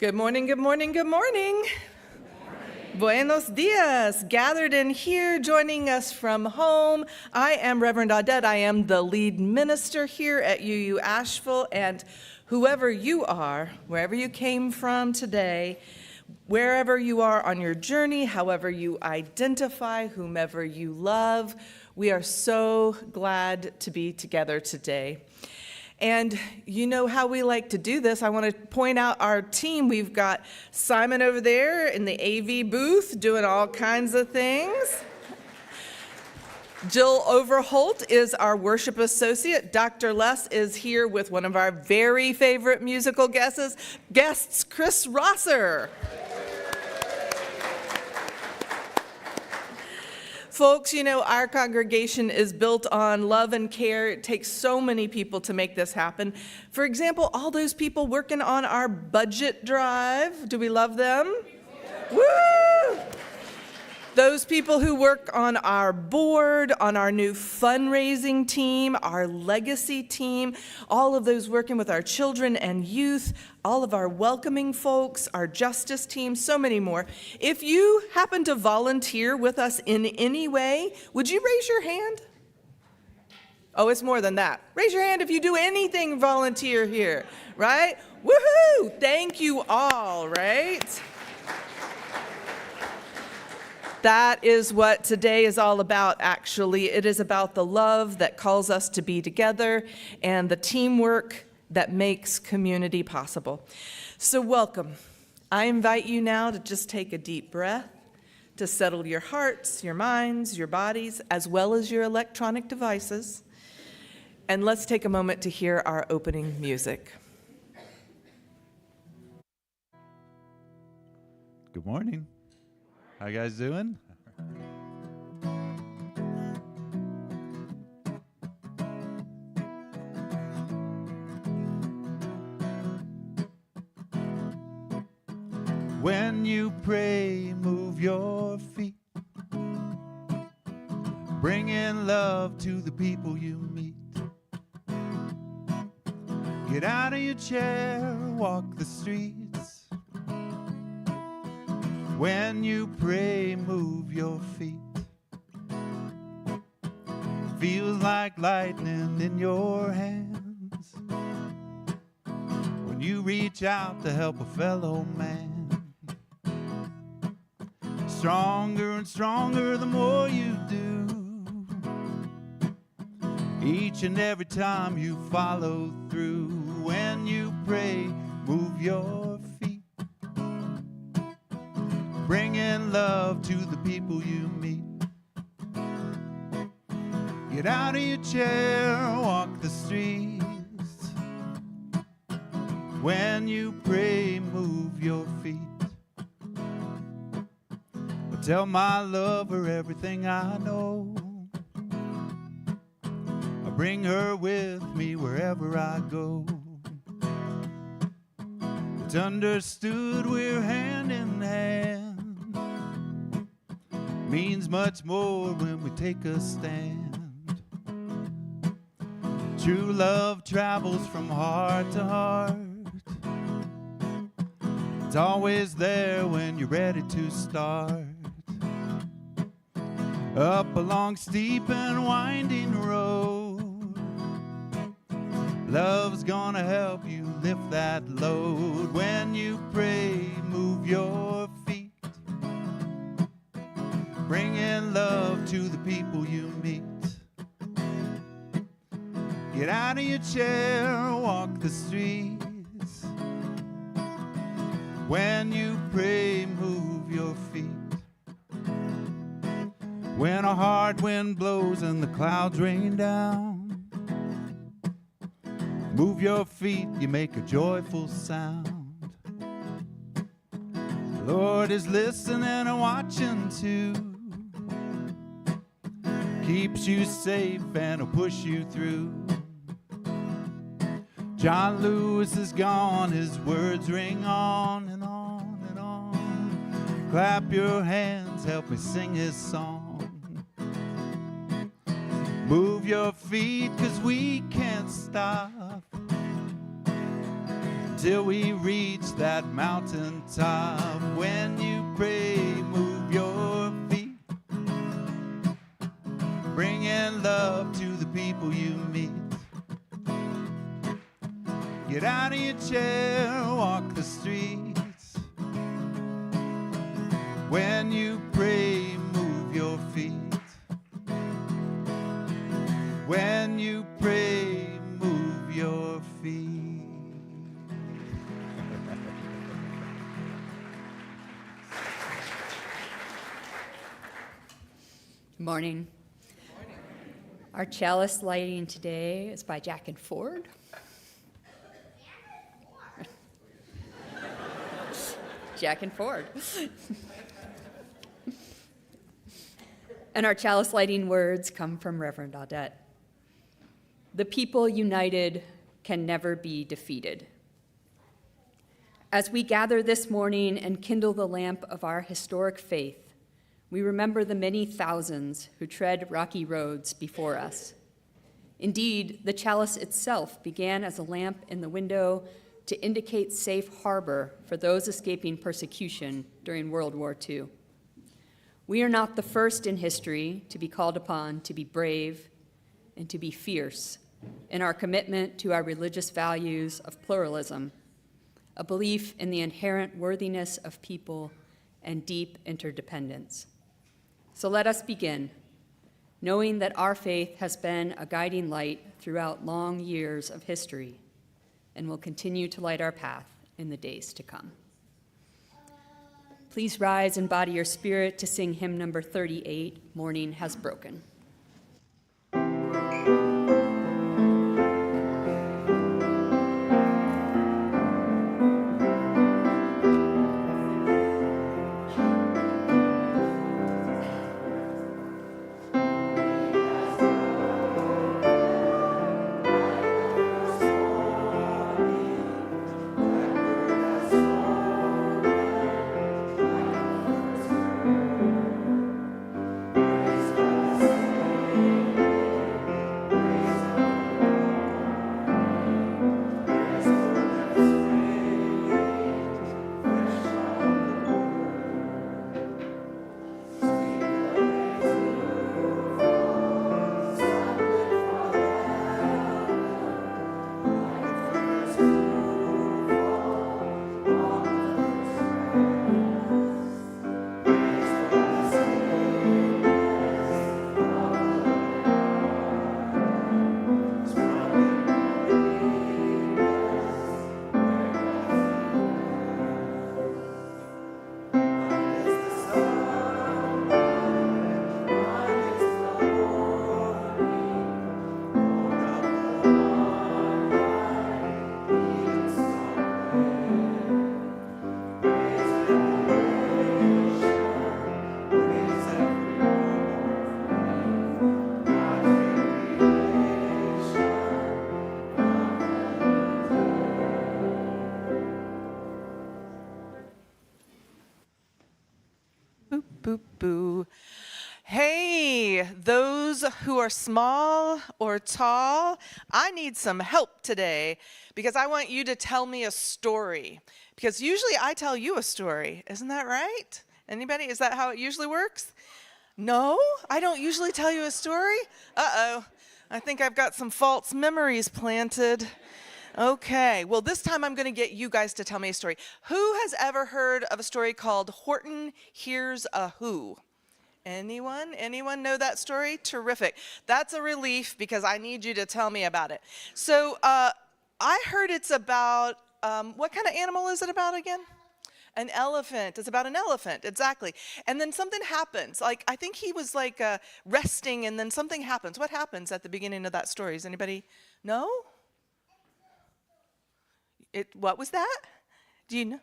Good morning, good morning, good morning. Buenos dias. Gathered in here, joining us from home. I am Reverend Audette. I am the lead minister here at UU Asheville, and whoever you are, wherever you came from today, wherever you are on your journey, however you identify, whomever you love, we are so glad to be together today. And you know how we like to do this. I want to point out our team. We've got Simon over there in the AV booth doing all kinds of things. Jill Overholt is our worship associate. Dr. Les is here with one of our very favorite musical guests, Chris Rosser. Folks, you know, our congregation is built on love and care. It takes so many people to make this happen. For example, all those people working on our budget drive. Do we love them? Yeah. Woo! Those people who work on our board, on our new fundraising team, our legacy team, all of those working with our children and youth, all of our welcoming folks, our justice team, so many more. If you happen to volunteer with us in any way, would you raise your hand? Oh, it's more than that. Raise your hand if you do anything volunteer here, right? Woohoo! Thank you all, right? That is what today is all about, actually. It is about the love that calls us to be together and the teamwork that makes community possible. So welcome. I invite you now to just take a deep breath, to settle your hearts, your minds, your bodies, as well as your electronic devices. And let's take a moment to hear our opening music. Good morning. How you guys doing? When you pray, move your feet, bringing love to the people you meet. Get out of your chair, walk the streets. When you pray, move your feet. Feels like lightning in your hands when you reach out to help a fellow man. Stronger and stronger the more you do. Each and every time you follow through. When you pray, move your feet, bringing love to the people you meet. Get out of your chair, walk the streets. When you pray, move your feet. I'll tell my lover everything I know. I'll bring her with me wherever I go. It's understood we're hand in hand. Means much more when we take a stand. True love travels from heart to heart. It's always there when you're ready to start. Up a long, steep and winding road, love's gonna help you lift that load. When you pray, move your feet, bringing love to the people you meet. Get out of your chair, walk the streets. When you pray, move your feet. When a hard wind blows and the clouds rain down, move your feet, you make a joyful sound. The Lord is listening and watching too. Keeps you safe and will push you through. John Lewis is gone, his words ring on and on and on. Clap your hands, help me sing his song. Move your feet, 'cause we can't stop till we reach that mountaintop. When you pray, move your feet, bringing love to the people you meet. Get out of your chair, walk the streets. When you pray, move your feet. When you pray, move your feet. Morning. Our chalice lighting today is by Jack and Ford. Jack and Ford. And our chalice lighting words come from Reverend Audette. The people united can never be defeated. As we gather this morning and kindle the lamp of our historic faith, we remember the many thousands who tread rocky roads before us. Indeed, the chalice itself began as a lamp in the window to indicate safe harbor for those escaping persecution during World War II. We are not the first in history to be called upon to be brave and to be fierce in our commitment to our religious values of pluralism, a belief in the inherent worthiness of people and deep interdependence. So let us begin, knowing that our faith has been a guiding light throughout long years of history and will continue to light our path in the days to come. Please rise and body your spirit to sing hymn number 38, Morning Has Broken. Boop, boo. Hey, those who are small or tall, I need some help today because I want you to tell me a story. Because usually I tell you a story. Isn't that right? Anybody? Is that how it usually works? No? I don't usually tell you a story? Uh-oh. I think I've got some false memories planted. Okay, well, this time I'm going to get you guys to tell me a story. Who has ever heard of a story called Horton Hears a Who? Anyone? Anyone know that story? Terrific. That's a relief because I need you to tell me about it. So I heard it's about, what kind of animal is it about again? An elephant. It's about an elephant, exactly. And then something happens. Like, I think he was like resting and then something happens. What happens at the beginning of that story? Does anybody know? What was that? Do you know?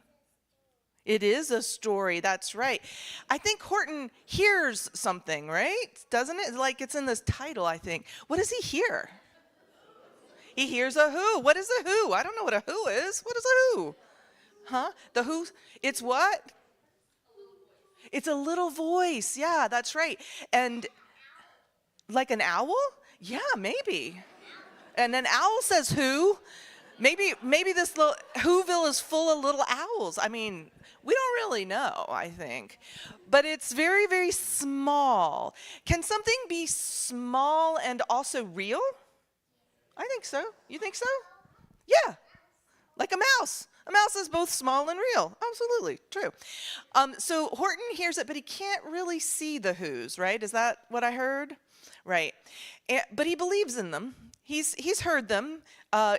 It is a story, that's right. I think Horton hears something, right? Doesn't it? Like it's in this title, I think. What does he hear? He hears a who. What is a who? I don't know what a who is. What is a who? Huh? The who? It's what? It's a little voice. Yeah, that's right. And like an owl? Yeah, maybe. And an owl says who? Maybe this little Whoville is full of little owls. I mean, we don't really know, I think. But it's very, very small. Can something be small and also real? I think so. You think so? Yeah. Like a mouse. A mouse is both small and real. Absolutely. True. So Horton hears it, but he can't really see the Whos, right? Is that what I heard? Right. But he believes in them. He's heard them.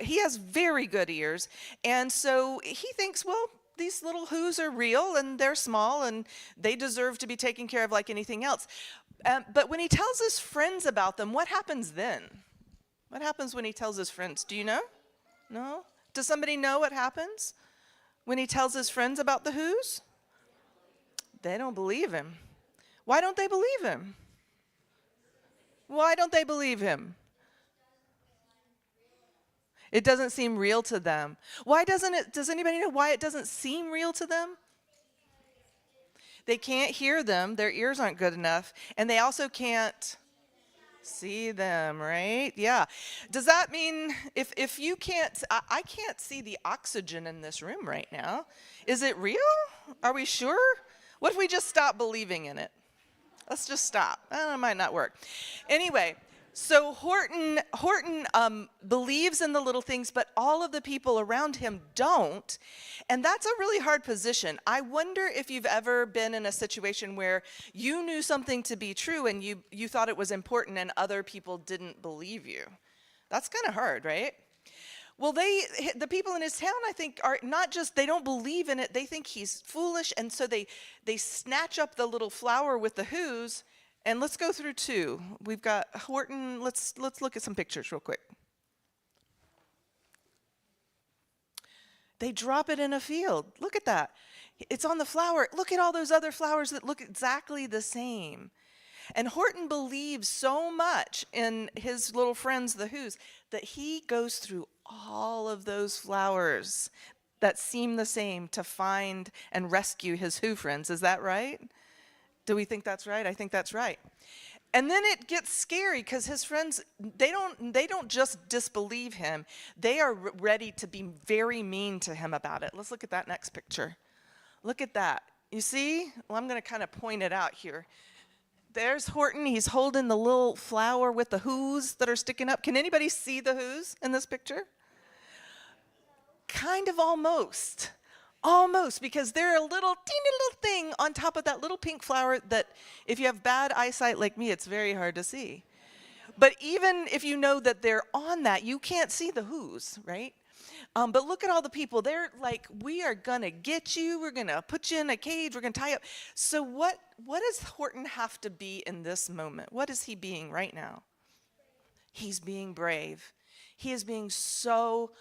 He has very good ears. And so he thinks, well, these little Whos are real and they're small and they deserve to be taken care of like anything else. But when he tells his friends about them, what happens then? What happens when he tells his friends? Do you know? No? Does somebody know what happens when he tells his friends about the Whos? They don't believe him. Why don't they believe him? Why don't they believe him? It doesn't seem real to them. Why doesn't it? Does anybody know why it doesn't seem real to them? They can't hear them. Their ears aren't good enough. And they also can't see them, right? Yeah. Does that mean if you can't, I can't see the oxygen in this room right now. Is it real? Are we sure? What if we just stop believing in it? Let's just stop. It might not work. Anyway, so Horton believes in the little things, but all of the people around him don't. And that's a really hard position. I wonder if you've ever been in a situation where you knew something to be true and you thought it was important and other people didn't believe you. That's kind of hard, right? Well, the people in his town, I think, are not just, they don't believe in it, they think he's foolish, and so they snatch up the little flower with the Whos, and let's go through two. We've got Horton, let's look at some pictures real quick. They drop it in a field. Look at that. It's on the flower. Look at all those other flowers that look exactly the same. And Horton believes so much in his little friends, the Whos, that he goes through all of those flowers that seem the same to find and rescue his Who friends. Is that right? Do we think that's right? I think that's right. And then it gets scary because his friends, they don't just disbelieve him. They are ready to be very mean to him about it. Let's look at that next picture. Look at that. You see? Well, I'm going to kind of point it out here. There's Horton. He's holding the little flower with the Whos that are sticking up. Can anybody see the Whos in this picture? Kind of almost. Almost, because they're a little teeny little thing on top of that little pink flower that if you have bad eyesight like me, it's very hard to see. But even if you know that they're on that, you can't see the Whos, right? But look at all the people. They're like, we are going to get you. We're going to put you in a cage. We're going to tie you up. So what does Horton have to be in this moment? What is he being right now? He's being brave. He is being so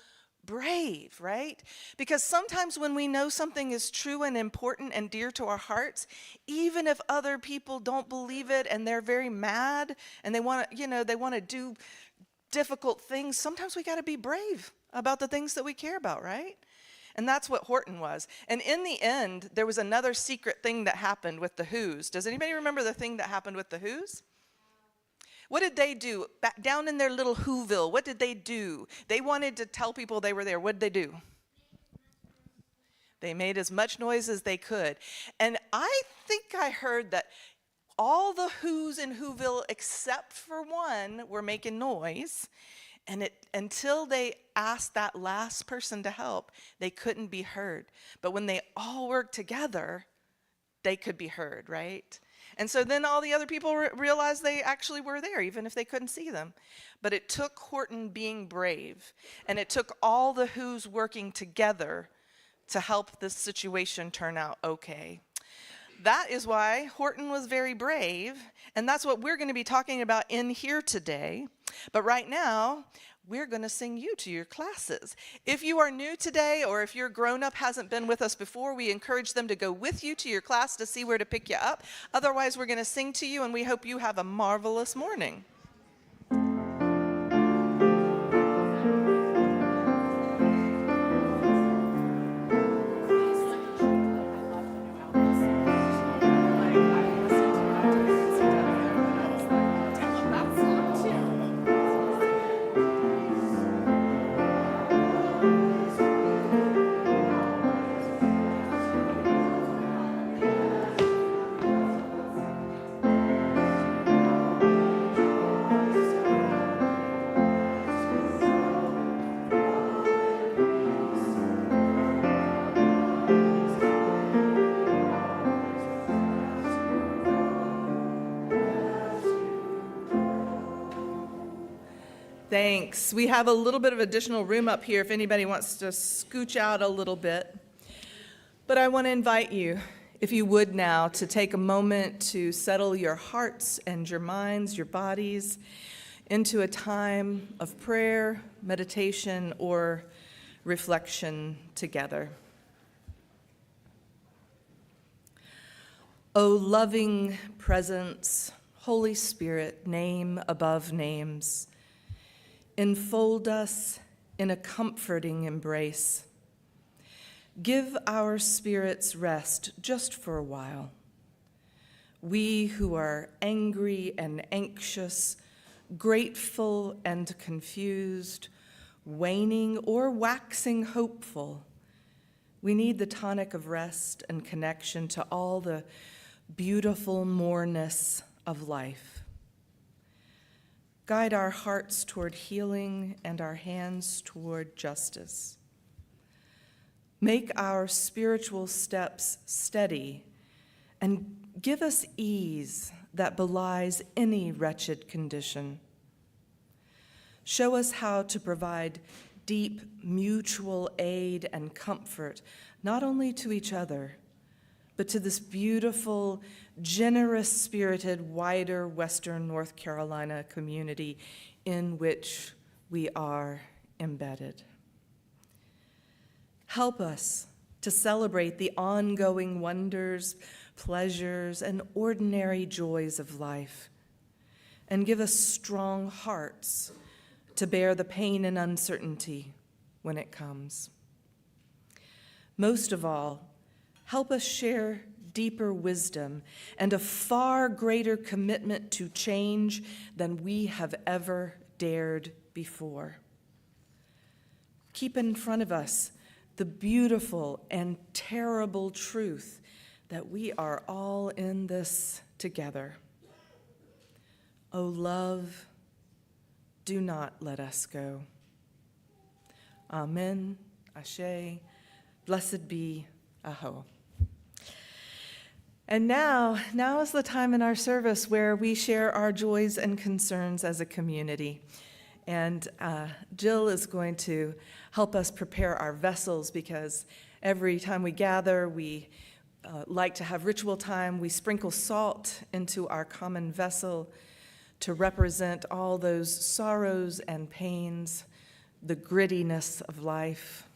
brave, right? Because sometimes when we know something is true and important and dear to our hearts, even if other people don't believe it and they're very mad and they want to do difficult things, sometimes we got to be brave about the things that we care about, right? And that's what Horton was. And in the end, there was another secret thing that happened with the Whos. Does anybody remember the thing that happened with the Whos? What did they do? Back down in their little Whoville, what did they do? They wanted to tell people they were there. What did they do? They made as much noise as they could. And I think I heard that all the Whos in Whoville, except for one, were making noise. And until they asked that last person to help, they couldn't be heard. But when they all worked together, they could be heard, right? And so then all the other people realized they actually were there, even if they couldn't see them. But it took Horton being brave, and it took all the Whos working together to help this situation turn out okay. That is why Horton was very brave, and that's what we're going to be talking about in here today. But right now, we're going to sing you to your classes. If you are new today, or if your grown-up hasn't been with us before, we encourage them to go with you to your class to see where to pick you up. Otherwise, we're going to sing to you, and we hope you have a marvelous morning. Thanks. We have a little bit of additional room up here if anybody wants to scooch out a little bit. But I want to invite you, if you would now, to take a moment to settle your hearts and your minds, your bodies, into a time of prayer, meditation, or reflection together. O loving presence, Holy Spirit, name above names, enfold us in a comforting embrace. Give our spirits rest just for a while. We who are angry and anxious, grateful and confused, waning or waxing hopeful, we need the tonic of rest and connection to all the beautiful moreness of life. Guide our hearts toward healing and our hands toward justice. Make our spiritual steps steady and give us ease that belies any wretched condition. Show us how to provide deep mutual aid and comfort, not only to each other, but to this beautiful, generous-spirited, wider Western North Carolina community in which we are embedded. Help us to celebrate the ongoing wonders, pleasures, and ordinary joys of life, and give us strong hearts to bear the pain and uncertainty when it comes. Most of all, help us share deeper wisdom and a far greater commitment to change than we have ever dared before. Keep in front of us the beautiful and terrible truth that we are all in this together. O love, do not let us go. Amen, Ashe, blessed be, Aho. And now is the time in our service where we share our joys and concerns as a community. And Jill is going to help us prepare our vessels, because every time we gather, we like to have ritual time. We sprinkle salt into our common vessel to represent all those sorrows and pains, the grittiness of life.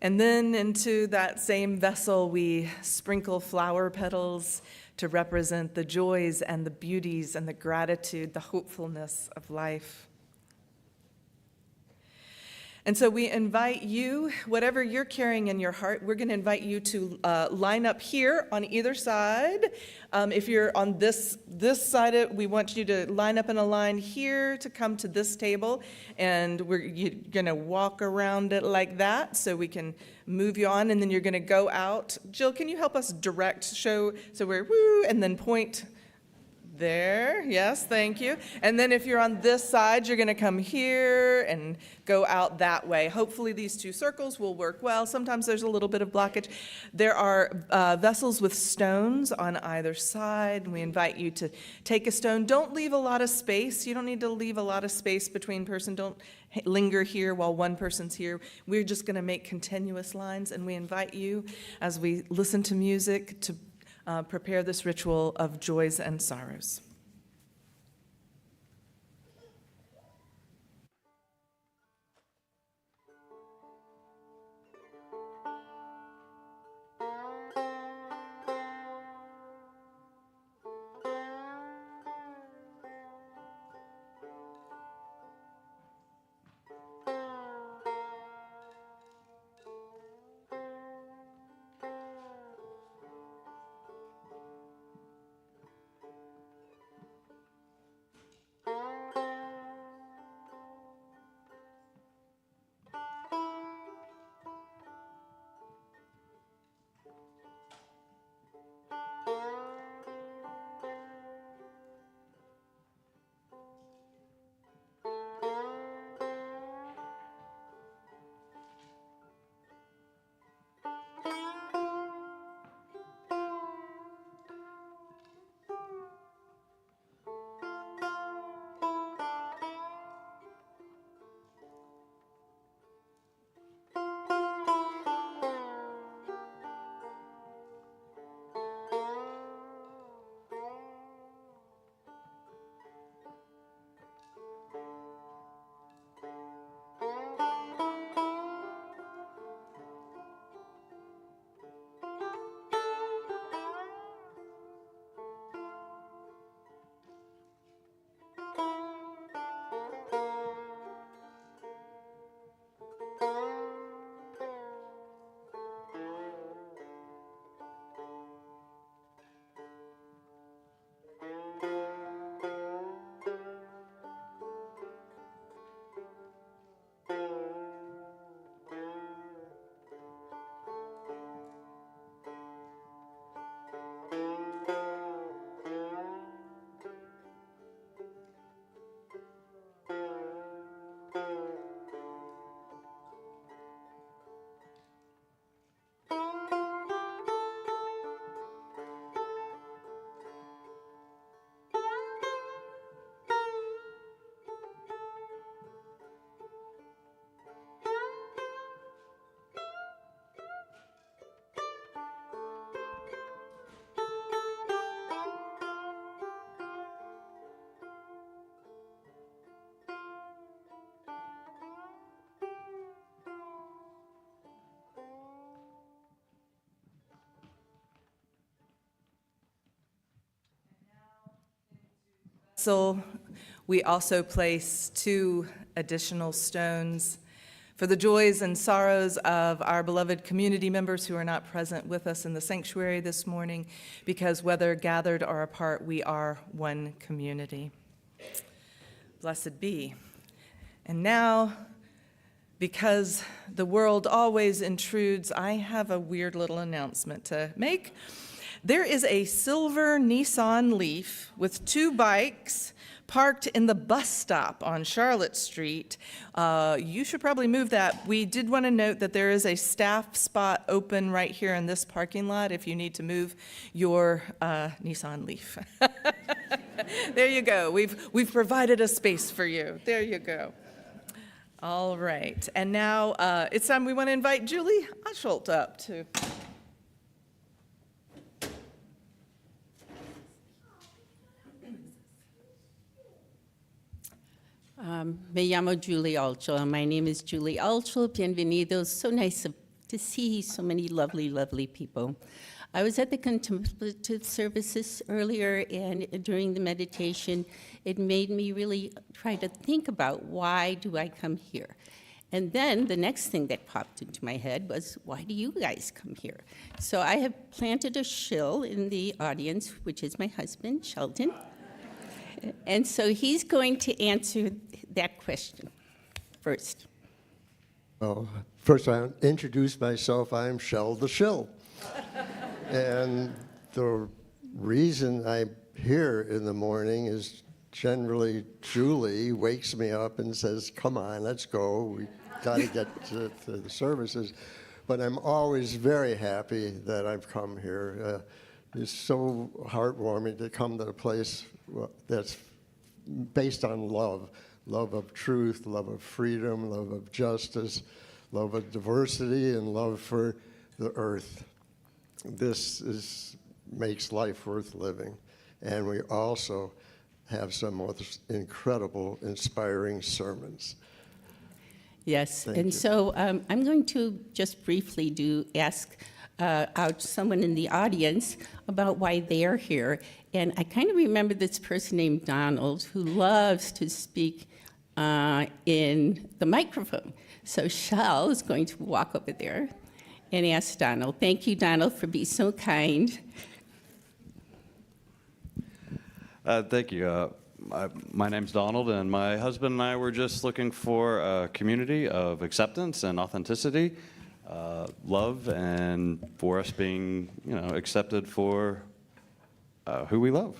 And then into that same vessel, we sprinkle flower petals to represent the joys and the beauties and the gratitude, the hopefulness of life. And so we invite you, whatever you're carrying in your heart, we're going to invite you to line up here on either side. If you're on this side, we want you to line up in a line here to come to this table. And you're going to walk around it like that so we can move you on. And then you're going to go out. Jill, can you help us show, so we're woo, and then point there. Yes, thank you. And then if you're on this side, you're going to come here and go out that way. Hopefully these two circles will work well. Sometimes there's a little bit of blockage. There are vessels with stones on either side. We invite you to take a stone. Don't leave a lot of space. You don't need to leave a lot of space between person. Don't linger here while one person's here. We're just going to make continuous lines, and we invite you, as we listen to music, to prepare this ritual of joys and sorrows. So we also place 2 additional stones for the joys and sorrows of our beloved community members who are not present with us in the sanctuary this morning, because whether gathered or apart, we are one community. Blessed be. And now, because the world always intrudes, I have a weird little announcement to make. There is a silver Nissan Leaf with 2 bikes parked in the bus stop on Charlotte Street. You should probably move that. We did want to note that there is a staff spot open right here in this parking lot if you need to move your Nissan Leaf. There you go. We've provided a space for you. There you go. All right. And now it's time we want to invite Julie Overholt up to. Me llamo Julie Overholt. My name is Julie Overholt. Bienvenidos. So nice to see so many lovely, lovely people. I was at the contemplative services earlier, and during the meditation, it made me really try to think about, why do I come here? And then the next thing that popped into my head was, why do you guys come here? So I have planted a shill in the audience, which is my husband, Sheldon. And so he's going to answer that question first. Well, first I'll introduce myself. I'm Shell the Shill. And the reason I'm here in the morning is generally Julie wakes me up and says, come on, let's go. We got to get to the services. But I'm always very happy that I've come here. It's so heartwarming to come to a place that's based on love of truth, love of freedom, love of justice, love of diversity, and love for the earth. This makes life worth living. And we also have some incredible, inspiring sermons. Yes, Thank and you. so I'm going to just briefly ask out someone in the audience about why they're here. And I kind of remember this person named Donald who loves to speak in the microphone. So Shell is going to walk over there and ask Donald. Thank you, Donald, for being so kind. Thank you. My name's Donald, and my husband and I were just looking for a community of acceptance and authenticity, love, and for us being, accepted for who we love.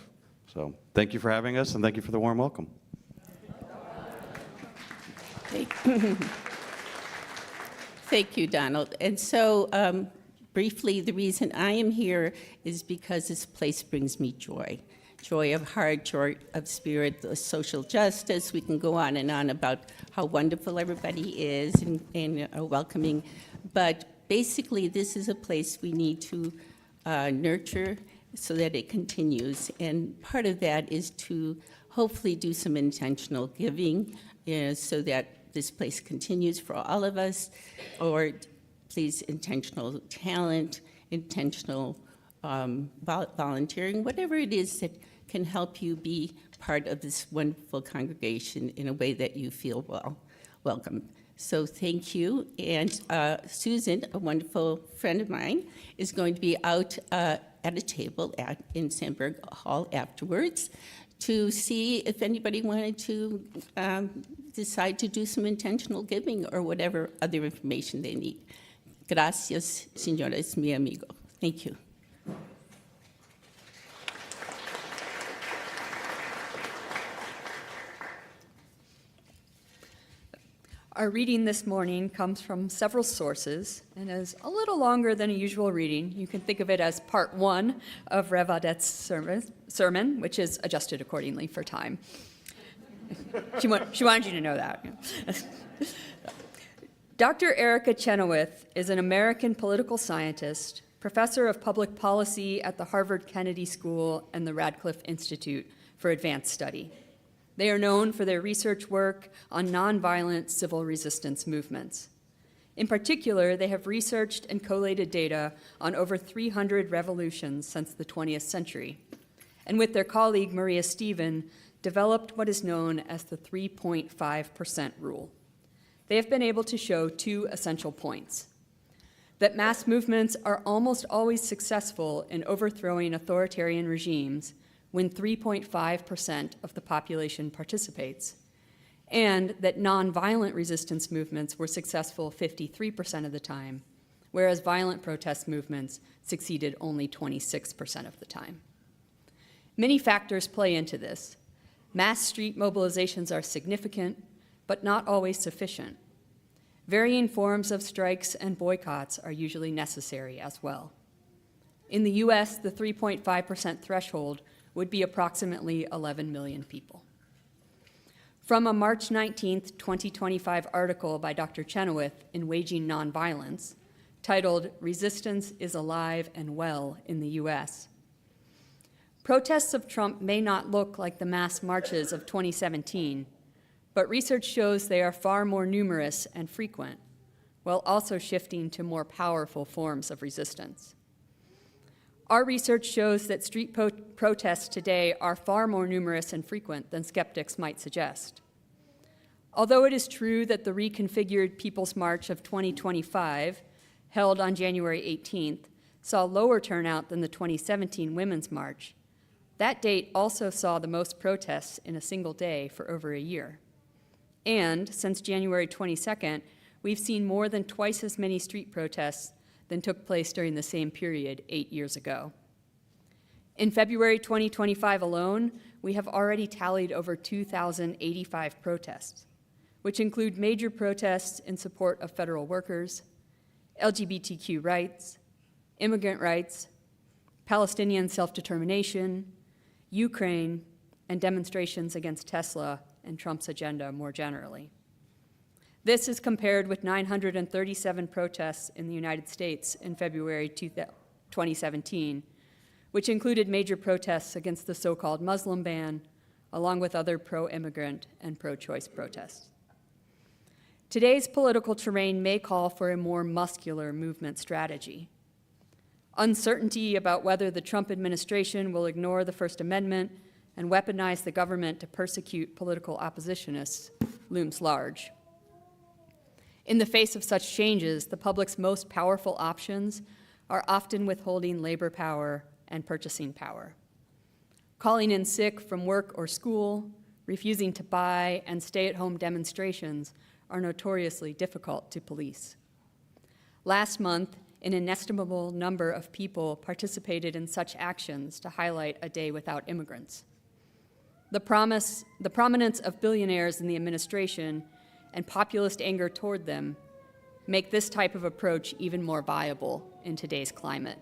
So thank you for having us, and thank you for the warm welcome. Thank you, Donald. And so briefly, the reason I am here is because this place brings me joy. Joy of heart, joy of spirit, social justice. We can go on and on about how wonderful everybody is and welcoming. But basically, this is a place we need to nurture so that it continues. And part of that is to hopefully do some intentional giving so that this place continues for all of us, or please intentional talent, intentional volunteering, whatever it is that can help you be part of this wonderful congregation in a way that you feel welcome. So thank you. And Susan, a wonderful friend of mine, is going to be out at a table in Sandberg Hall afterwards to see if anybody wanted to decide to do some intentional giving or whatever other information they need. Gracias, señores, mi amigo. Thank you. Our reading this morning comes from several sources and is a little longer than a usual reading. You can think of it as part 1 of Rev Audette's sermon, which is adjusted accordingly for time. She wanted you to know that. Dr. Erica Chenoweth is an American political scientist, professor of public policy at the Harvard Kennedy School and the Radcliffe Institute for Advanced Study. They are known for their research work on nonviolent civil resistance movements. In particular, they have researched and collated data on over 300 revolutions since the 20th century. And with their colleague Maria Stephen, developed what is known as the 3.5% rule. They have been able to show two essential points: that mass movements are almost always successful in overthrowing authoritarian regimes when 3.5% of the population participates, and that nonviolent resistance movements were successful 53% of the time, whereas violent protest movements succeeded only 26% of the time. Many factors play into this. Mass street mobilizations are significant, but not always sufficient. Varying forms of strikes and boycotts are usually necessary as well. In the US, the 3.5% threshold would be approximately 11 million people. From a March 19, 2025 article by Dr. Chenoweth in Waging Nonviolence, titled "Resistance is Alive and Well in the US." Protests of Trump may not look like the mass marches of 2017, but research shows they are far more numerous and frequent, while also shifting to more powerful forms of resistance. Our research shows that street protests today are far more numerous and frequent than skeptics might suggest. Although it is true that the reconfigured People's March of 2025, held on January 18th, saw lower turnout than the 2017 Women's March, that date also saw the most protests in a single day for over a year. And since January 22nd, we've seen more than twice as many street protests than took place during the same period 8 years ago. In February 2025 alone, we have already tallied over 2,085 protests, which include major protests in support of federal workers, LGBTQ rights, immigrant rights, Palestinian self-determination, Ukraine, and demonstrations against Tesla and Trump's agenda more generally. This is compared with 937 protests in the United States in February 2017, which included major protests against the so-called Muslim ban, along with other pro-immigrant and pro-choice protests. Today's political terrain may call for a more muscular movement strategy. Uncertainty about whether the Trump administration will ignore the First Amendment and weaponize the government to persecute political oppositionists looms large. In the face of such changes, the public's most powerful options are often withholding labor power and purchasing power. Calling in sick from work or school, refusing to buy, and stay-at-home demonstrations are notoriously difficult to police. Last month, an inestimable number of people participated in such actions to highlight a day without immigrants. The prominence of billionaires in the administration and populist anger toward them make this type of approach even more viable in today's climate.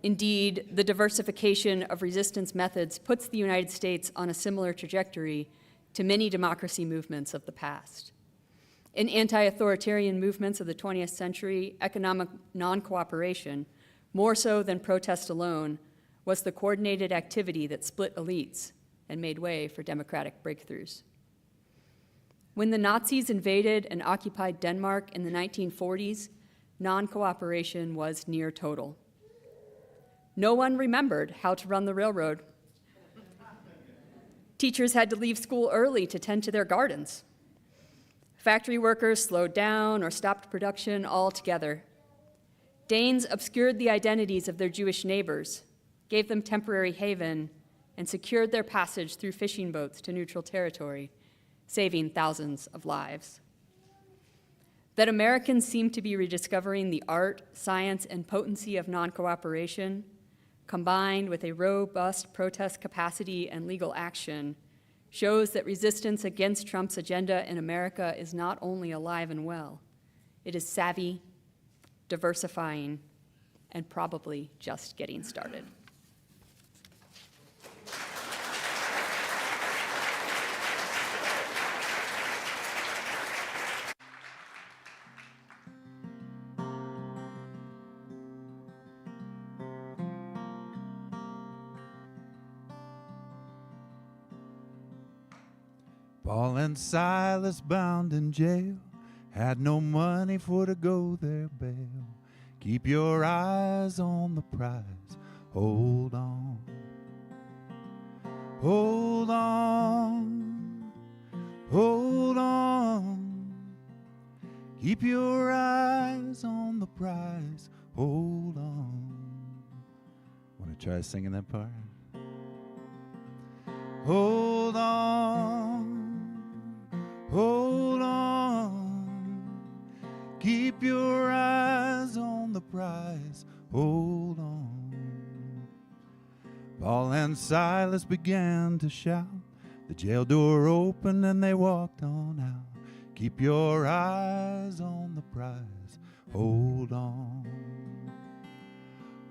Indeed, the diversification of resistance methods puts the United States on a similar trajectory to many democracy movements of the past. In anti-authoritarian movements of the 20th century, economic non-cooperation, more so than protest alone, was the coordinated activity that split elites and made way for democratic breakthroughs. When the Nazis invaded and occupied Denmark in the 1940s, non-cooperation was near total. No one remembered how to run the railroad. Teachers had to leave school early to tend to their gardens. Factory workers slowed down or stopped production altogether. Danes obscured the identities of their Jewish neighbors, gave them temporary haven, and secured their passage through fishing boats to neutral territory, saving thousands of lives. That Americans seem to be rediscovering the art, science, and potency of non-cooperation, combined with a robust protest capacity and legal action, shows that resistance against Trump's agenda in America is not only alive and well, it is savvy, diversifying, and probably just getting started. Paul and Silas bound in jail, had no money for to go their bail. Keep your eyes on the prize, hold on. Hold on, hold on. Keep your eyes on the prize. Hold on. Want to try singing that part? Hold on, hold on. Keep your eyes on the prize. Hold on. Paul and Silas began to shout. The jail door opened and they walked on out. Keep your eyes on the prize. Hold on.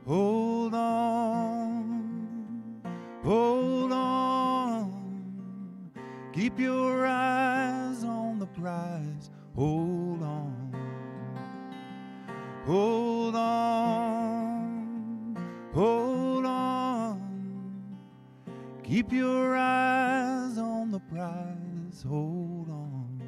Hold on. Hold on. Keep your eyes on the prize. Hold on. Hold on. Hold on. Keep your eyes on the prize. Hold on.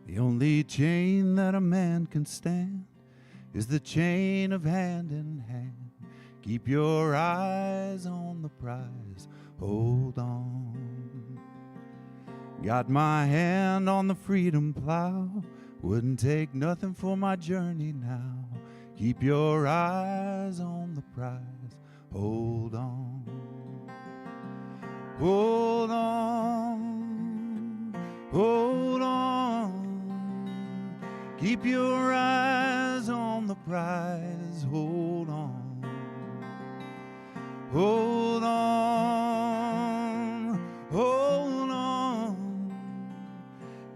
The only chain that a man can stand is the chain of hand in hand. Keep your eyes on the prize. Hold on. Got my hand on the freedom plow. Wouldn't take nothing for my journey now. Keep your eyes on the prize. Hold on. Hold on. Hold on. Keep your eyes on the prize. Hold on. Hold on. Hold on.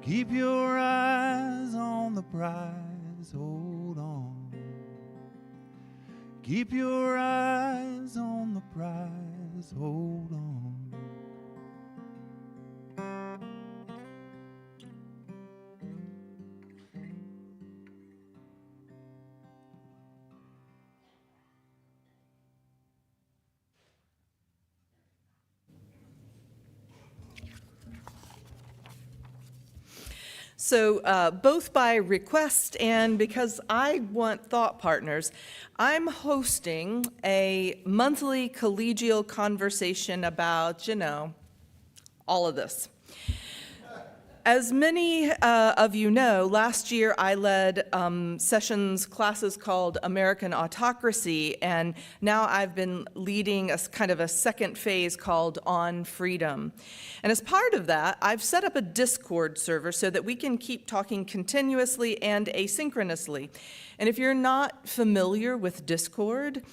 Keep your eyes on the prize. Hold on. Keep your eyes on the prize. Hold on. So both by request and because I want thought partners, I'm hosting a monthly collegial conversation about, all of this. As many of you know, last year I led classes called American Autocracy, and now I've been leading a kind of a second phase called On Freedom. And as part of that, I've set up a Discord server so that we can keep talking continuously and asynchronously. And if you're not familiar with Discord,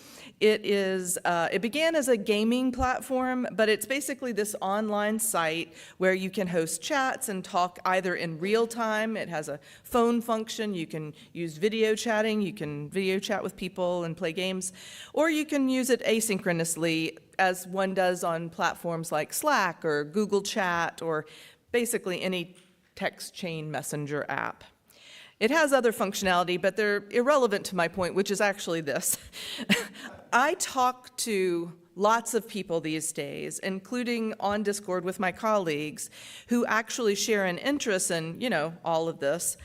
it began as a gaming platform, but it's basically this online site where you can host chats and talk either in real time. It has a phone function. You can use video chatting. You can video chat with people and play games. Or you can use it asynchronously, as one does on platforms like Slack or Google Chat or basically any text chain messenger app. It has other functionality, but they're irrelevant to my point, which is actually this. I talk to lots of people these days, including on Discord with my colleagues, who actually share an interest in, all of this.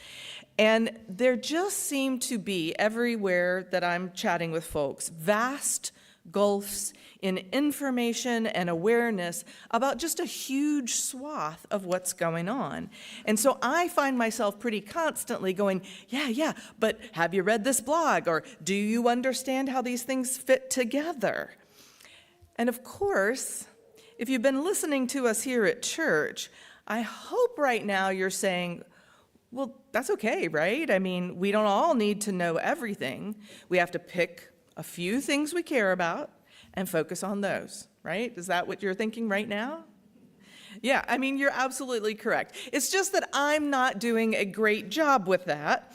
And there just seem to be, everywhere that I'm chatting with folks, vast gulfs in information and awareness about just a huge swath of what's going on. And so I find myself pretty constantly going, yeah, but have you read this blog? Or do you understand how these things fit together? And of course, if you've been listening to us here at church, I hope right now you're saying, well, that's okay, right? I mean, we don't all need to know everything. We have to pick a few things we care about and focus on those, right? Is that what you're thinking right now? Yeah, I mean, you're absolutely correct. It's just that I'm not doing a great job with that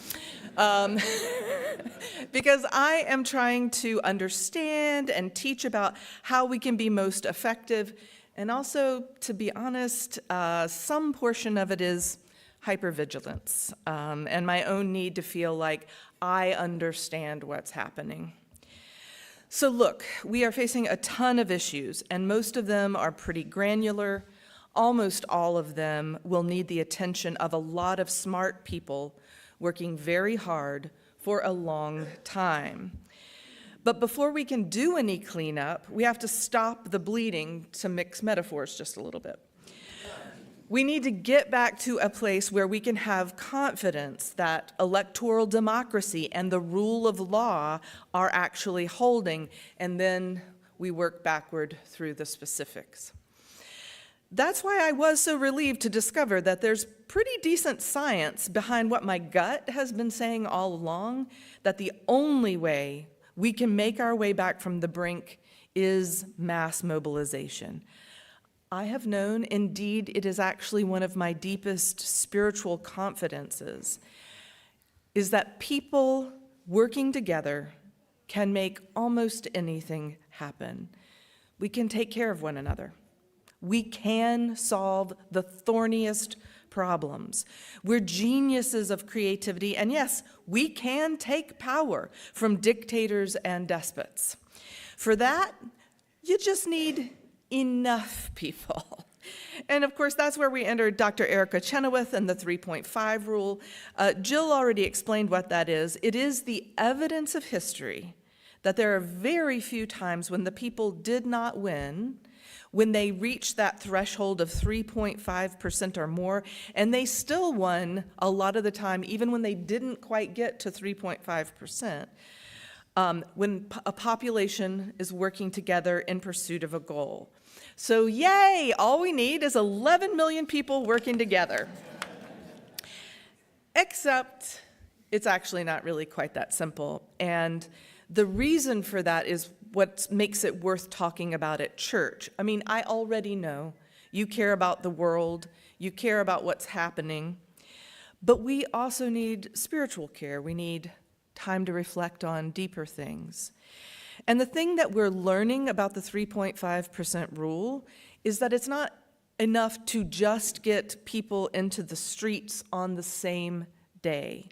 because I am trying to understand and teach about how we can be most effective. And also, to be honest, some portion of it is hypervigilance and my own need to feel like I understand what's happening. So look, we are facing a ton of issues, and most of them are pretty granular. Almost all of them will need the attention of a lot of smart people working very hard for a long time. But before we can do any cleanup, we have to stop the bleeding, to mix metaphors just a little bit. We need to get back to a place where we can have confidence that electoral democracy and the rule of law are actually holding, and then we work backward through the specifics. That's why I was so relieved to discover that there's pretty decent science behind what my gut has been saying all along, that the only way we can make our way back from the brink is mass mobilization. I have known, indeed, it is actually one of my deepest spiritual confidences, is that people working together can make almost anything happen. We can take care of one another. We can solve the thorniest problems. We're geniuses of creativity, and yes, we can take power from dictators and despots. For that, you just need enough people. And of course, that's where we entered Dr. Erica Chenoweth and the 3.5 rule. Jill already explained what that is. It is the evidence of history that there are very few times when the people did not win, when they reached that threshold of 3.5% or more, and they still won a lot of the time, even when they didn't quite get to 3.5%, when a population is working together in pursuit of a goal. So yay, all we need is 11 million people working together. Except it's actually not really quite that simple. And the reason for that is what makes it worth talking about at church. I mean, I already know you care about the world, you care about what's happening, but we also need spiritual care. We need time to reflect on deeper things. And the thing that we're learning about the 3.5% rule is that it's not enough to just get people into the streets on the same day.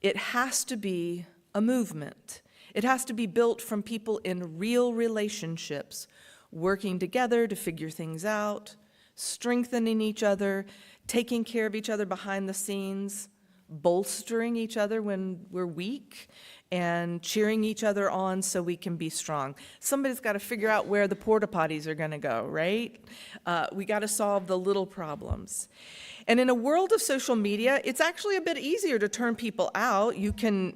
It has to be a movement. It has to be built from people in real relationships, working together to figure things out, strengthening each other, taking care of each other behind the scenes, bolstering each other when we're weak, and cheering each other on so we can be strong. Somebody's got to figure out where the porta potties are going to go, right? We got to solve the little problems. And in a world of social media, it's actually a bit easier to turn people out. You can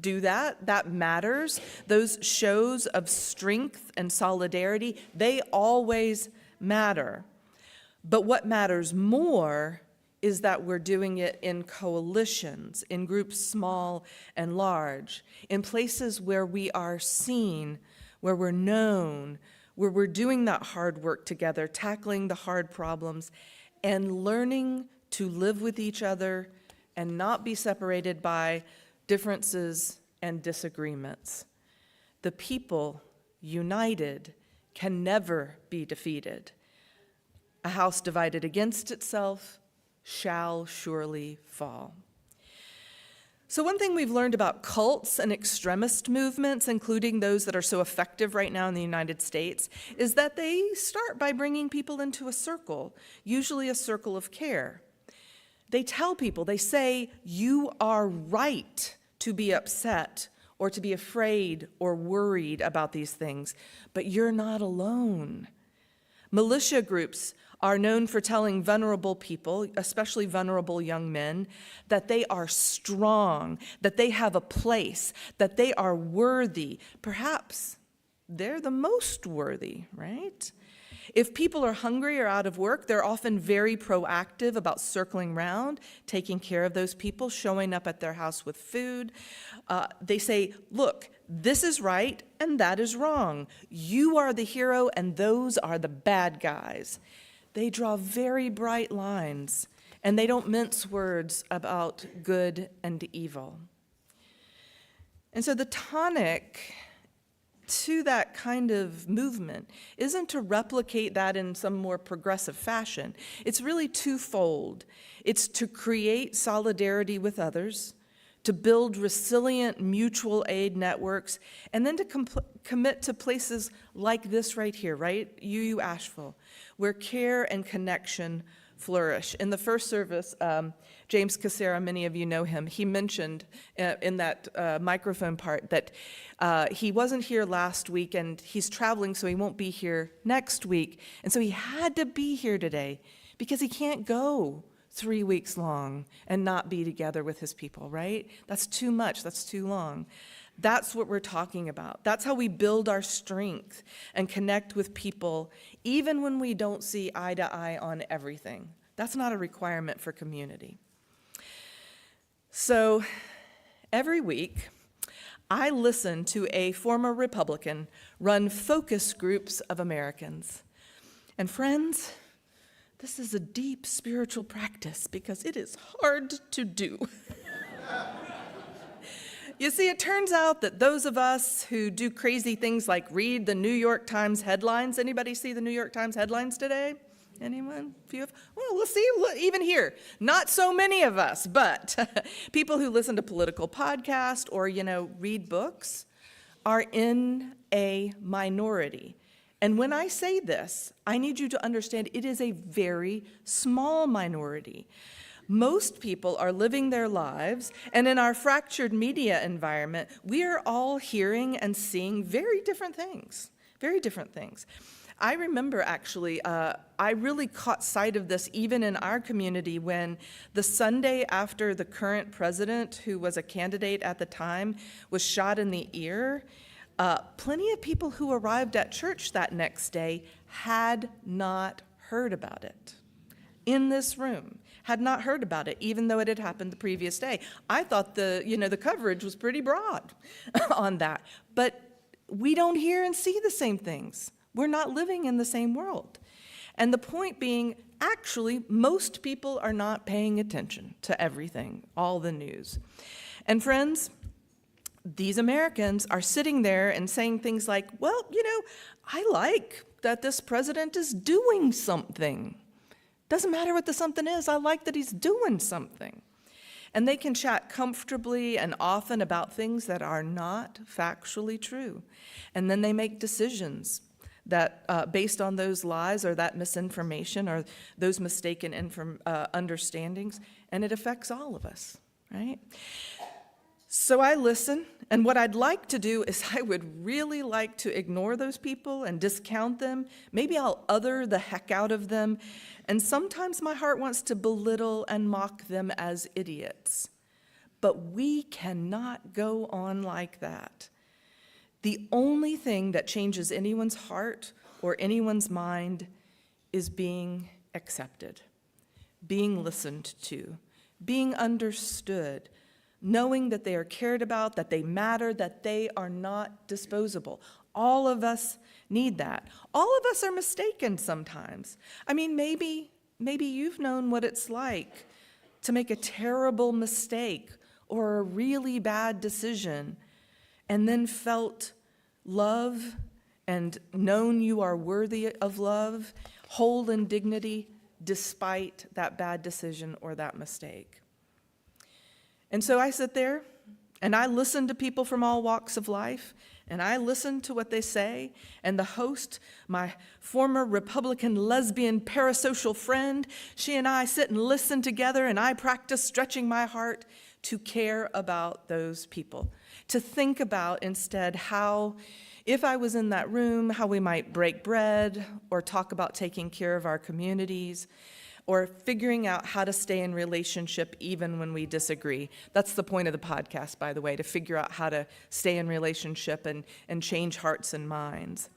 do that. That matters. Those shows of strength and solidarity, they always matter. But what matters more is that we're doing it in coalitions, in groups small and large, in places where we are seen, where we're known, where we're doing that hard work together, tackling the hard problems, and learning to live with each other and not be separated by differences and disagreements. The people, united, can never be defeated. A house divided against itself shall surely fall. So one thing we've learned about cults and extremist movements, including those that are so effective right now in the United States, is that they start by bringing people into a circle, usually a circle of care. They tell people, they say, you are right to be upset or to be afraid or worried about these things, but you're not alone. Militia groups are known for telling vulnerable people, especially vulnerable young men, that they are strong, that they have a place, that they are worthy. Perhaps they're the most worthy, right? If people are hungry or out of work, they're often very proactive about circling around, taking care of those people, showing up at their house with food. They say, look, this is right and that is wrong. You are the hero and those are the bad guys. They draw very bright lines, and they don't mince words about good and evil. And so the tonic to that kind of movement isn't to replicate that in some more progressive fashion. It's really twofold. It's to create solidarity with others, to build resilient mutual aid networks, and then to commit to places like this right here, right? UU Asheville, where care and connection flourish. In the first service, James Casera, many of you know him, he mentioned in that microphone part that he wasn't here last week and he's traveling, so he won't be here next week. And so he had to be here today because he can't go 3 weeks long and not be together with his people, right? That's too much, that's too long. That's what we're talking about. That's how we build our strength and connect with people, even when we don't see eye to eye on everything. That's not a requirement for community. So every week, I listen to a former Republican run focus groups of Americans. And friends, this is a deep spiritual practice because it is hard to do. You see, it turns out that those of us who do crazy things like read the New York Times headlines, anybody see the New York Times headlines today? Anyone? Few of? Well, let's see, even here, not so many of us, but people who listen to political podcasts or, read books are in a minority. And when I say this, I need you to understand it is a very small minority. Most people are living their lives, and in our fractured media environment, we are all hearing and seeing very different things, very different things. I remember actually, I really caught sight of this even in our community when the Sunday after the current president, who was a candidate at the time, was shot in the ear. Plenty of people who arrived at church that next day had not heard about it. In this room, had not heard about it, even though it had happened the previous day. I thought the coverage was pretty broad on that. But we don't hear and see the same things. We're not living in the same world. And the point being, actually, most people are not paying attention to everything, all the news. And friends, these Americans are sitting there and saying things like, well, I like that this president is doing something. Doesn't matter what the something is, I like that he's doing something. And they can chat comfortably and often about things that are not factually true. And then they make decisions that based on those lies or that misinformation or those mistaken understandings, and it affects all of us, right? So I listen, and what I'd like to do is I would really like to ignore those people and discount them. Maybe I'll other the heck out of them. And sometimes my heart wants to belittle and mock them as idiots. But we cannot go on like that. The only thing that changes anyone's heart or anyone's mind is being accepted, being listened to, being understood, knowing that they are cared about, that they matter, that they are not disposable. All of us need that. All of us are mistaken sometimes. I mean, maybe you've known what it's like to make a terrible mistake or a really bad decision and then felt love and known you are worthy of love, whole in dignity, despite that bad decision or that mistake. And so I sit there and I listen to people from all walks of life, and I listen to what they say, and the host, my former Republican lesbian parasocial friend, she and I sit and listen together, and I practice stretching my heart to care about those people, to think about instead how, if I was in that room, how we might break bread or talk about taking care of our communities, or figuring out how to stay in relationship even when we disagree. That's the point of the podcast, by the way, to figure out how to stay in relationship and change hearts and minds.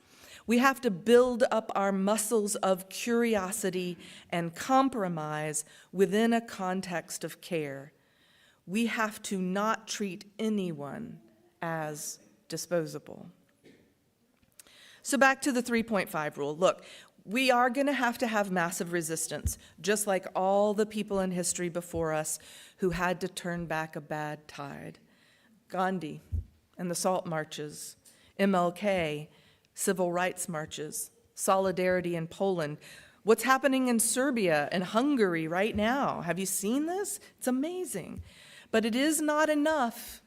We have to build up our muscles of curiosity and compromise within a context of care. We have to not treat anyone as disposable. So back to the 3.5 rule. Look, we are going to have massive resistance, just like all the people in history before us who had to turn back a bad tide. Gandhi and the Salt Marches, MLK, civil rights marches, solidarity in Poland. What's happening in Serbia and Hungary right now? Have you seen this? It's amazing. But it is not enough.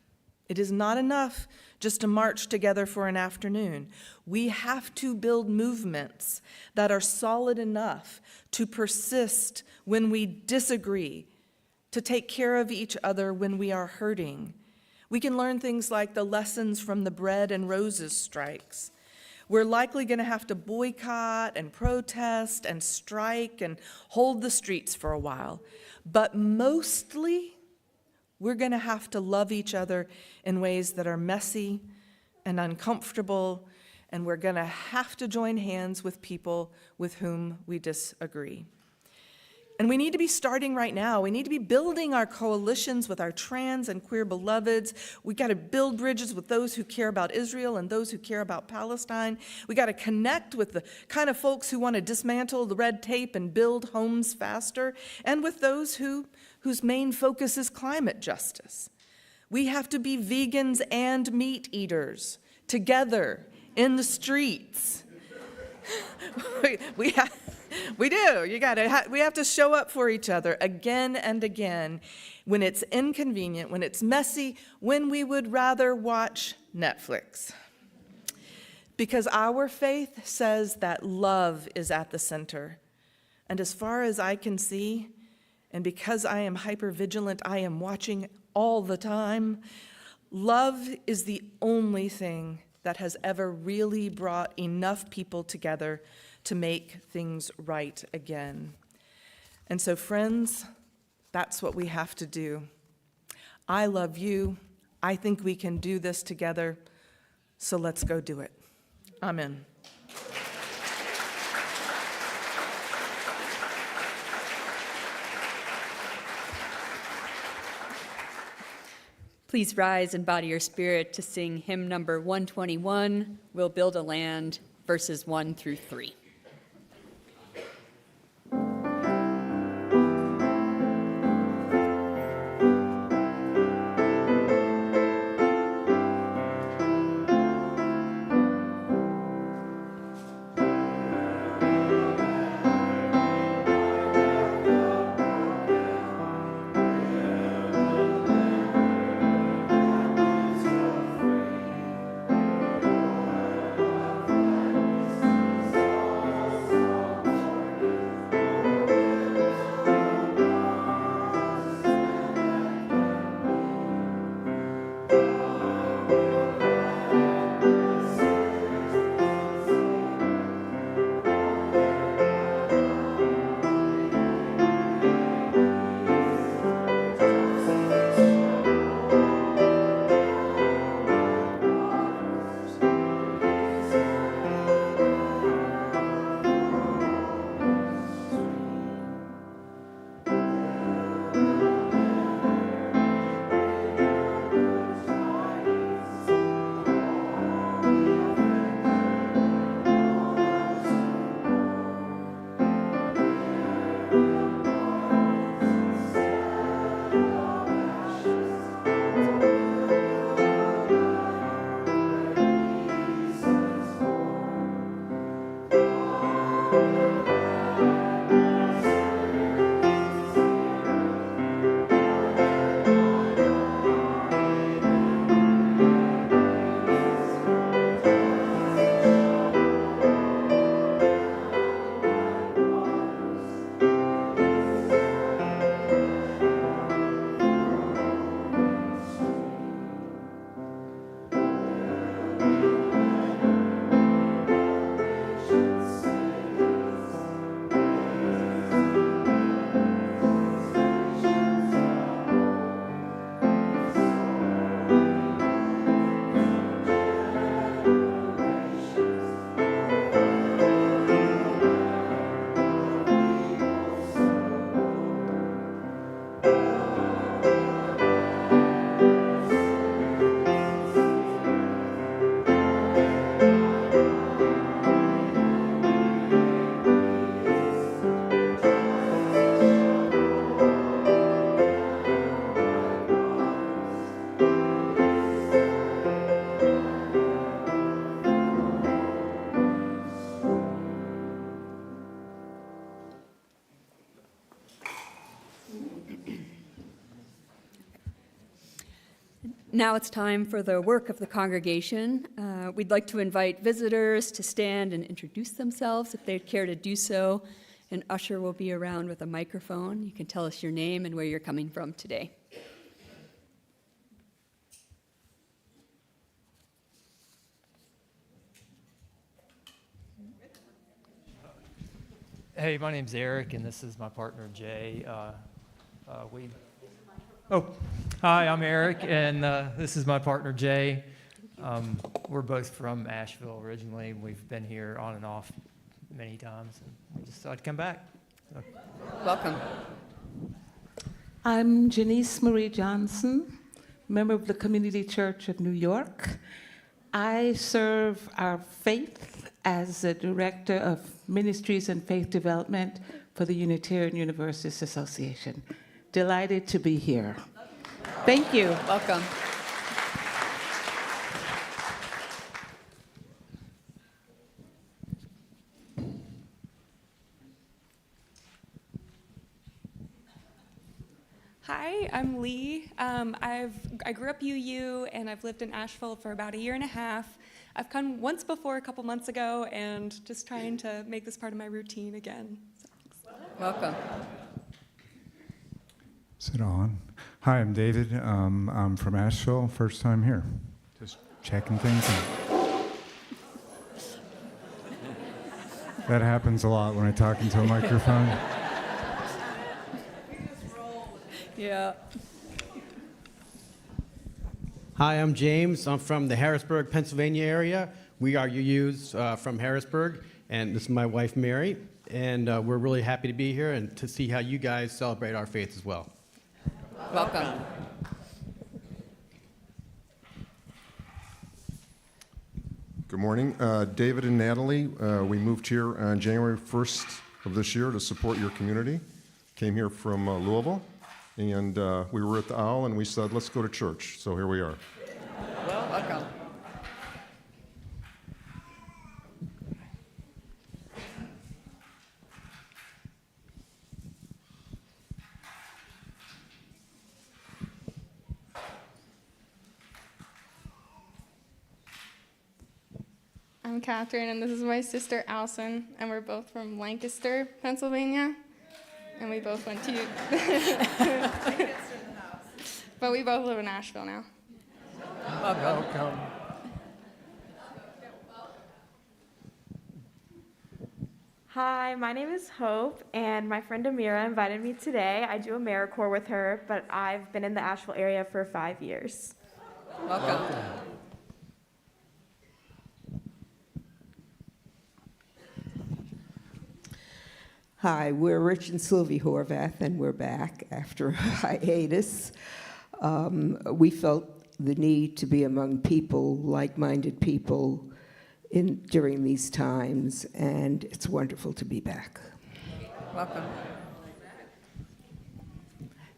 It is not enough just to march together for an afternoon. We have to build movements that are solid enough to persist when we disagree, to take care of each other when we are hurting. We can learn things like the lessons from the bread and roses strikes. We're likely going to have to boycott and protest and strike and hold the streets for a while. But mostly, we're going to have to love each other in ways that are messy and uncomfortable, and we're going to have to join hands with people with whom we disagree. And we need to be starting right now. We need to be building our coalitions with our trans and queer beloveds. We got to build bridges with those who care about Israel and those who care about Palestine. We got to connect with the kind of folks who want to dismantle the red tape and build homes faster, and with those whose main focus is climate justice. We have to be vegans and meat eaters together in the streets. We do. We have to show up for each other again and again when it's inconvenient, when it's messy, when we would rather watch Netflix. Because our faith says that love is at the center. And as far as I can see, and because I am hypervigilant, I am watching all the time, love is the only thing that has ever really brought enough people together to make things right again. And so, friends, that's what we have to do. I love you. I think we can do this together. So let's go do it. Amen. Please rise and body your spirit to sing hymn number 121, We'll Build a Land, verses 1 through 3. Now it's time for the work of the congregation. We'd like to invite visitors to stand and introduce themselves if they'd care to do so. An usher will be around with a microphone. You can tell us your name and where you're coming from today. Hey, my name's Eric, and this is my partner, Jay. Hi, I'm Eric, and this is my partner, Jay. We're both from Asheville originally. We've been here on and off many times, and we just thought I'd come back. So. Welcome. I'm Janice Marie Johnson, member of the Community Church of New York. I serve our faith as the Director of Ministries and Faith Development for the Unitarian Universalist Association. Delighted to be here. Thank you. Welcome. Hi, I'm Lee. I grew up UU, and I've lived in Asheville for about a year and a half. I've come once before a couple months ago, and just trying to make this part of my routine again. So, Welcome. Is it on? Hi, I'm David. I'm from Asheville, first time here. Just checking things out. That happens a lot when I talk into a microphone. Yeah. Hi, I'm James. I'm from the Harrisburg, Pennsylvania area. We are UUs from Harrisburg, and this is my wife, Mary. And we're really happy to be here and to see how you guys celebrate our faith as well. Welcome. Good morning. David and Natalie, we moved here on January 1st of this year to support your community. Came here from Louisville, and we were at the Owl, and we said, let's go to church. So here we are. Welcome. I'm Catherine, and this is my sister Allison, and we're both from Lancaster, Pennsylvania, and we both went to but we both live in Asheville now. Welcome. Hi, my name is Hope, and my friend Amira invited me today. I do AmeriCorps with her, but I've been in the Asheville area for 5 years. Welcome. Hi, we're Rich and Sylvie Horvath, and we're back after a hiatus. We felt the need to be among people, like-minded people, during these times, and it's wonderful to be back. Welcome.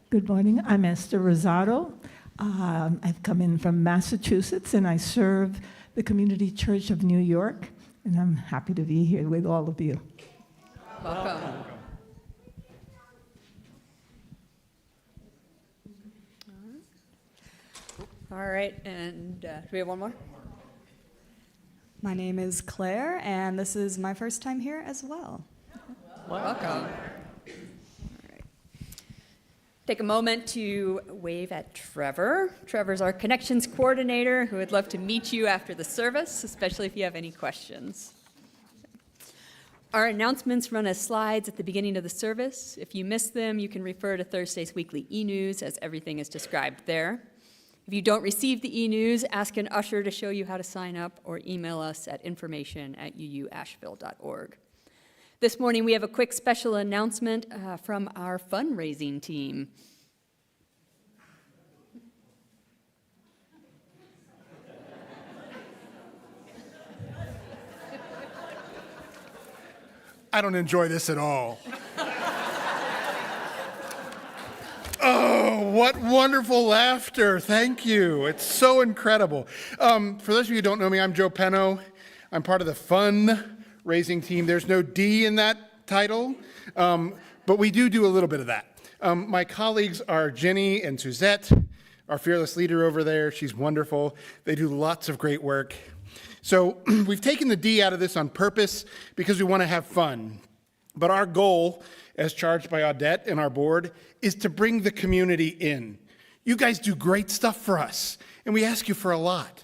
Good morning. I'm Esther Rosado. I've come in from Massachusetts, and I serve the Community Church of New York, and I'm happy to be here with all of you. Welcome. All right, and do we have one more? My name is Claire, and this is my first time here as well. Welcome. All right. Take a moment to wave at Trevor. Trevor's our connections coordinator who would love to meet you after the service, especially if you have any questions. Our announcements run as slides at the beginning of the service. If you missed them, you can refer to Thursday's weekly e-news as everything is described there. If you don't receive the e-news, ask an usher to show you how to sign up or email us at information@uuasheville.org. This morning, we have a quick special announcement from our fundraising team. I don't enjoy this at all. Oh, what wonderful laughter. Thank you. It's so incredible. For those of you who don't know me, I'm Joe Penno. I'm part of the fundraising team. There's no D in that title, but we do a little bit of that. My colleagues are Jenny and Suzette, our fearless leader over there. She's wonderful. They do lots of great work. So we've taken the D out of this on purpose because we want to have fun. But our goal, as charged by Audette and our board, is to bring the community in. You guys do great stuff for us, and we ask you for a lot.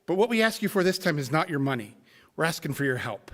But what we ask you for this time is not your money. We're asking for your help.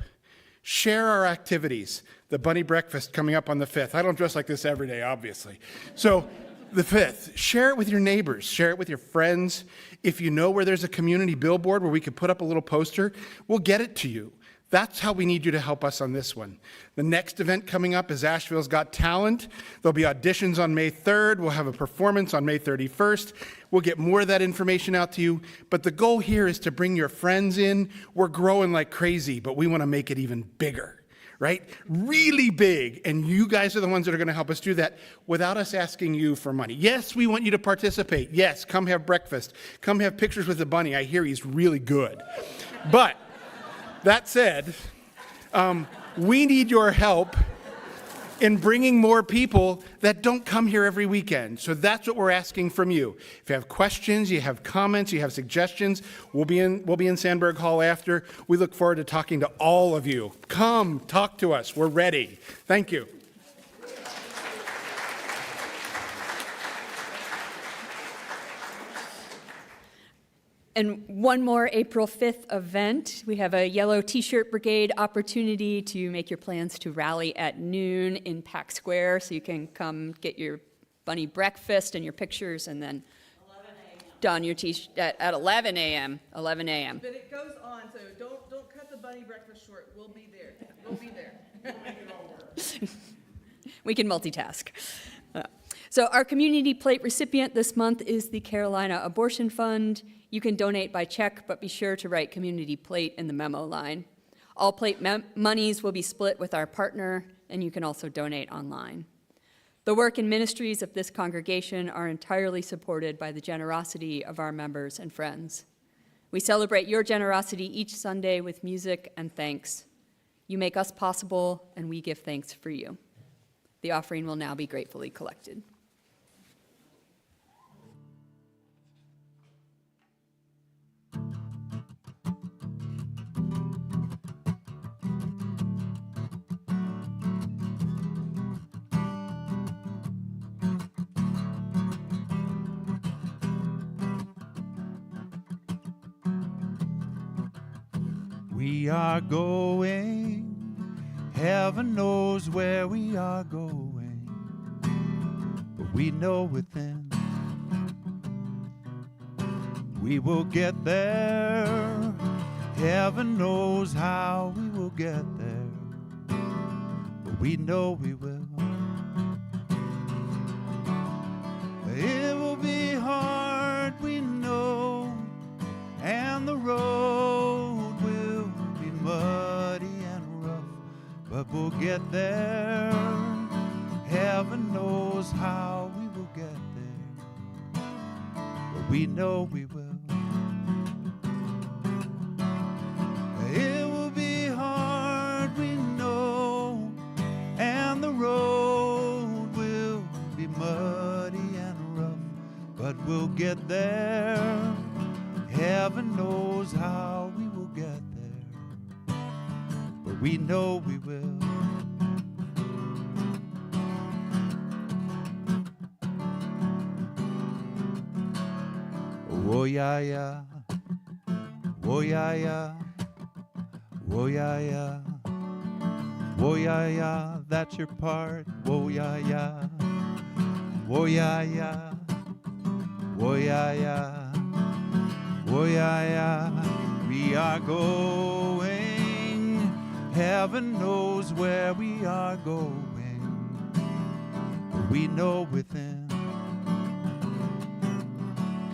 Share our activities. The bunny breakfast coming up on the 5th. I don't dress like this every day, obviously. So the 5th, share it with your neighbors. Share it with your friends. If you know where there's a community billboard where we could put up a little poster, we'll get it to you. That's how we need you to help us on this one. The next event coming up is Asheville's Got Talent. There'll be auditions on May 3rd. We'll have a performance on May 31st. We'll get more of that information out to you. But the goal here is to bring your friends in. We're growing like crazy, but we want to make it even bigger, right? Really big. And you guys are the ones that are going to help us do that without us asking you for money. Yes, we want you to participate. Yes, come have breakfast. Come have pictures with the bunny. I hear he's really good. But that said, we need your help in bringing more people that don't come here every weekend. So that's what we're asking from you. If you have questions, you have comments, you have suggestions, we'll be in Sandberg Hall after. We look forward to talking to all of you. Come, talk to us. We're ready. Thank you. And one more April 5th event. We have a yellow t-shirt brigade opportunity to make your plans to rally at noon in Pack Square, so you can come get your bunny breakfast and your pictures, and then don your t-shirt at 11 a.m. 11 a.m. But it goes on, so don't cut the bunny breakfast short. We'll be there. We'll be there. We can multitask. So our community plate recipient this month is the Carolina Abortion Fund. You can donate by check, but be sure to write community plate in the memo line. All plate monies will be split with our partner, and you can also donate online. The work and ministries of this congregation are entirely supported by the generosity of our members and friends. We celebrate your generosity each Sunday with music and thanks. You make us possible, and we give thanks for you. The offering will now be gratefully collected. We are going, heaven knows where we are going, but we know within we will get there. Heaven knows how we will get there, but we know we will. It will be hard, we know, and the road will be muddy and rough, but we'll get there. Heaven knows how we will get there, but we know we will. It will be hard, we know, and the road will be muddy and rough, but we'll get there. Heaven knows how we will get there, but we know we will. Oh yeah, yeah. Oh yeah, yeah. Oh yeah, yeah. Oh yeah, yeah. That's your part. Oh yeah, yeah. Oh yeah, yeah. Oh yeah, yeah. Oh yeah, yeah. We are going. Heaven knows where we are going. But we know within.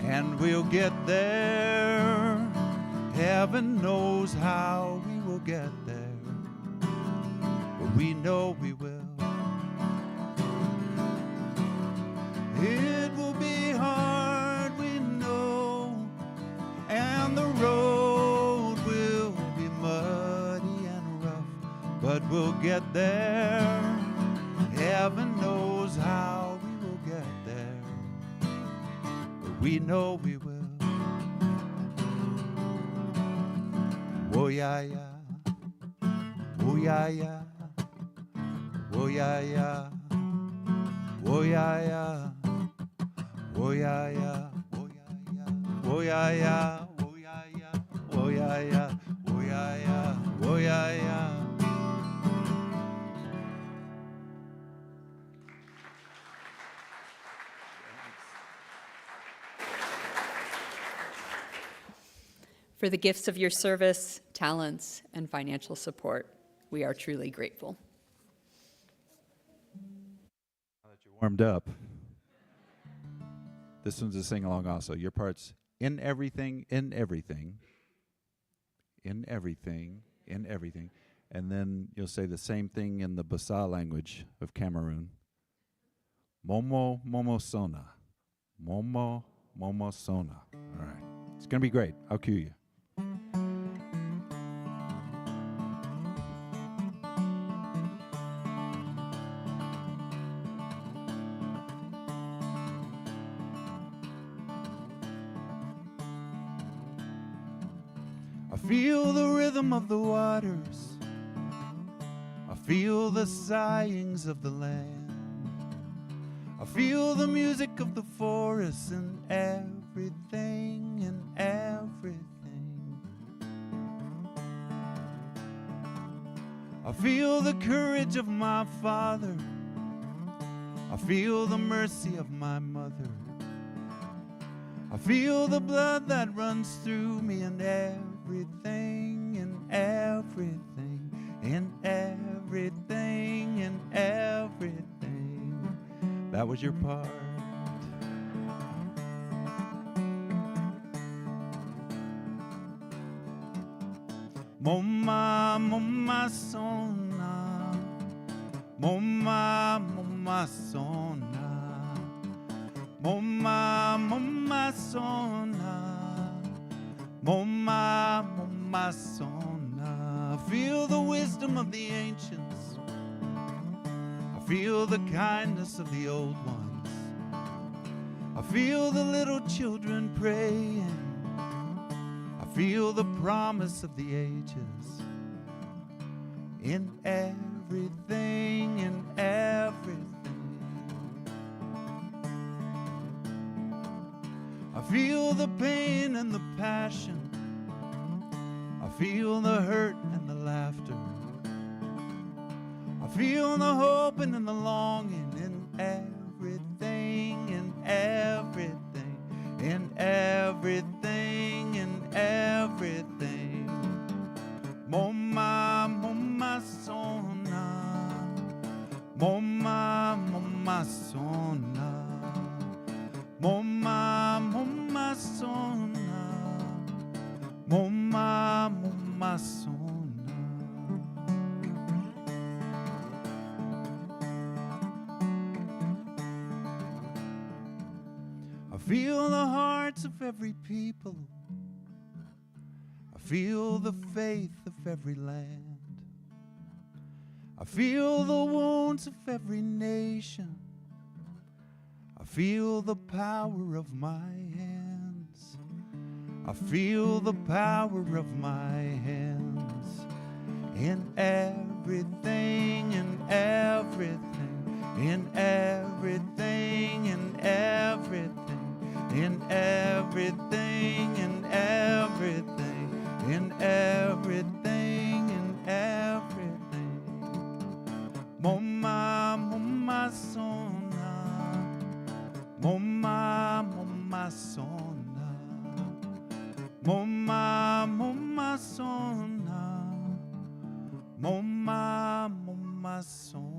And we'll get there. Heaven knows how we will get there. But we know we will. It will be hard, we know, and the road will be muddy and rough, but we'll get there. Heaven knows how we will get there, but we know we will. Oh yeah, yeah. Oh yeah, yeah. Oh yeah, yeah. Oh yeah, yeah. Oh yeah, yeah. Oh yeah, yeah. Oh yeah, yeah. Oh yeah, yeah. Oh yeah, yeah. Oh yeah, yeah. For the gifts of your service, talents, and financial support, we are truly grateful. Now that you're warmed up, this one's a sing along also. Your part's in everything, in everything, in everything, in everything. And then you'll say the same thing in the Basa language of Cameroon. Momo, momo sona. Momo, momo sona. All right. It's going to be great. I'll cue you. I feel the rhythm of the waters. I feel the sighings of the land. I feel the music of the forest and everything and everything. I feel the courage of my father. I feel the mercy of my mother. I feel the blood that runs through me and everything and everything and everything and everything. That was your part. Moma, moma sona. Moma, moma sona. Moma, moma sona. Moma, moma sona. Feel the wisdom of the ancients. I feel the kindness of the old ones. I feel the little children praying. I feel the promise of the ages. In everything, in everything. I feel the pain and the passion. I feel the hurt and the laughter. I feel the hope and the longing in everything, in everything, in everything, in everything. Moma, moma sona. Moma, moma sona. Moma, moma sona. Moma, moma sona. I feel the hearts of every people. I feel the faith of every land. I feel the wounds of every nation. I feel the power of my hands. I feel the power of my hands. In everything, in everything, in everything, in everything, in everything, in everything, in everything, in everything. Moma, moma sona. Moma, moma sona. Moma, moma sona. Moma, moma sona.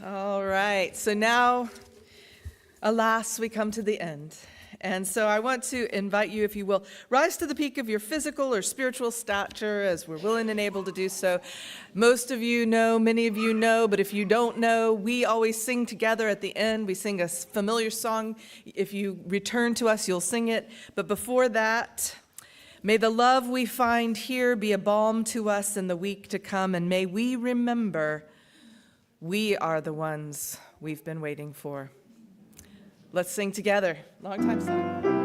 All right, so now, alas, we come to the end. And so I want to invite you, if you will, rise to the peak of your physical or spiritual stature as we're willing and able to do so. Most of you know, many of you know, but if you don't know, we always sing together at the end. We sing a familiar song. If you return to us, you'll sing it. But before that, May the love we find here be a balm to us in the week to come, and may we remember we are the ones we've been waiting for. Let's sing together. Long time song.